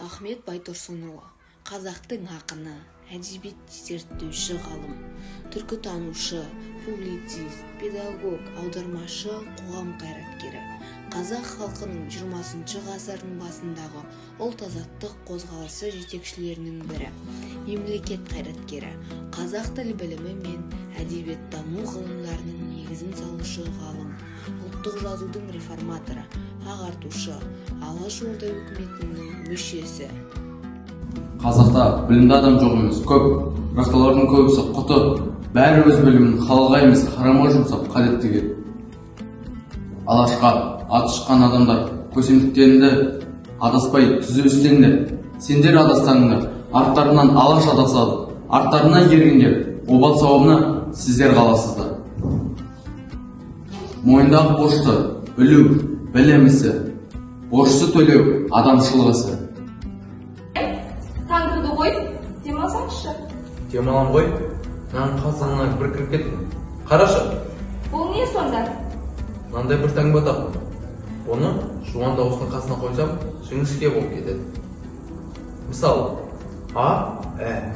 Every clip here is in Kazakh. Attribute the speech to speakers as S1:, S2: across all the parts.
S1: Ахмет Байтұрсынұлы қазақтың ақыны, әдебиет зерттеуші ғалым, түркітанушы, публицист, педагог, аудармашы, қоғам қайраткері. Қазақ халқының 20 ғасырдың басындағы ұлт-азаттық қозғалысы жетекшілерінің бірі, мемлекет қайраткері, қазақ тіл білімі мен әдебиеттану ғылымдарының негізін салушы ғалым, ұлттық жазудың реформаторы, ағартушы, Алаш Орда үкіметінің мүшесі.
S2: Қазақта білімді адам жоқ емес, көп, бірақ олардың көбісі құты, бәрі өз білімін халға емес, харама жұмсап қадеттіге. Алашқа аты шыққан адамдар көсемдіктерінде адаспай түзу істеңдер. Сендер адастаңдар, арттарынан алаш адасады, арттарына ергендер, обал сауабына сіздер қаласыздар. Мойындағы борышты білу, білімісі, борышты төлеу адамшылығысы.
S3: Таңдуды қой, демалсаңшы.
S2: Демалам ғой, нан қазанына бір кіріп кеттім. Қарашы.
S3: Бұл не сонда?
S2: Мынандай бір таңба таптым. Оны жуан дауыстың қасына қойсам, жіңішке болып кетеді. Мысалы, А, Ә,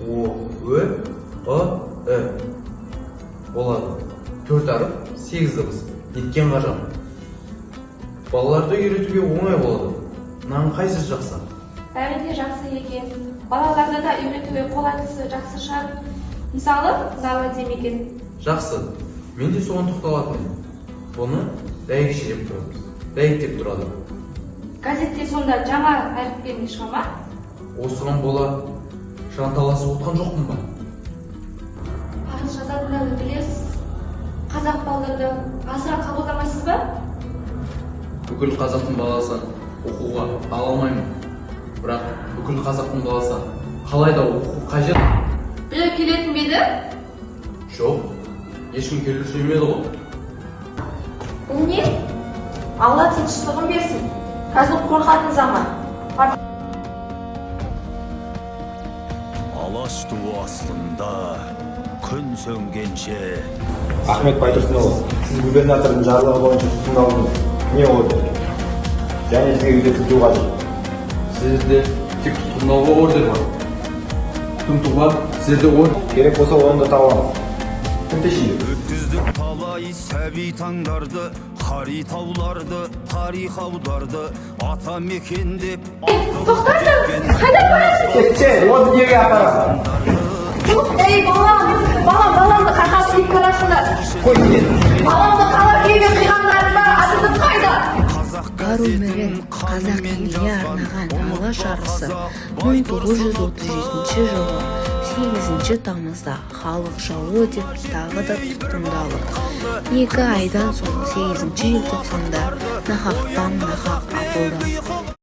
S2: О, Ö, Ы, Ү болады. 4 әріп, 8 дыбыс. Неткен ғажап. Балаларды үйретуге оңай болады. Мынаның қайсысы жақсы?
S3: Бәрі де жақсы екен. Балаларды да үйретуге қолайлысы жақсы шығар. Мысалы, нала демеген.
S2: Жақсы. Мен де соған тоқталатынмын. Бұны дәйекше деп тұрамыз. Дәйек деп тұрады.
S3: Газетте сонда жаңа әріппен шыға ма?
S2: Осыған бола жанталасып отқан жоқпын ба?
S3: Парыз жазатындарды білесіз. Қазақ балаларды асыра қабылдамайсыз ба?
S2: Бүкіл қазақтың баласы оқуға ала алмаймын. Бірақ бүкіл қазақтың баласы қалай да оқу қажет.
S3: Біреу келетін бе еді?
S2: Жоқ, ешкім келуші емес ғой.
S3: Бұл не? Алла тыныштығын берсін. Қазір қорқатын заман.
S4: Алаш туы астында күн сөнгенше.
S5: Ахмет Байтұрсынұлы, сіз губернатордың жарлығы бойынша тұтқындалдыңыз. Не ордер? Және сізге үйретіп қажет.
S2: Сізде тек тұтқындауға ордер бар. Тұтынуға сізде ордер.
S5: Керек болса оны да табамыз. Кім тешейді?
S4: Өткіздік талай сәби таңдарды, қари тауларды, тарих аударды, ата мекендеп.
S3: Тоқтатың! Қайда барасың?
S5: Кетсе, оны неге апарасың?
S3: Ей, баламды қақа сүйіп қаласыңдар.
S5: Қой кет.
S3: Баламды қала күйге қиғандарында атытып қайда?
S1: Бар өмірін қазақ еліне арнаған алаш арысы 1937 жылы 8 тамызда халық жауы деп тағы да тұтқындалып, 2 айдан соң 8 желтоқсанда нахақтан нахақ атылды.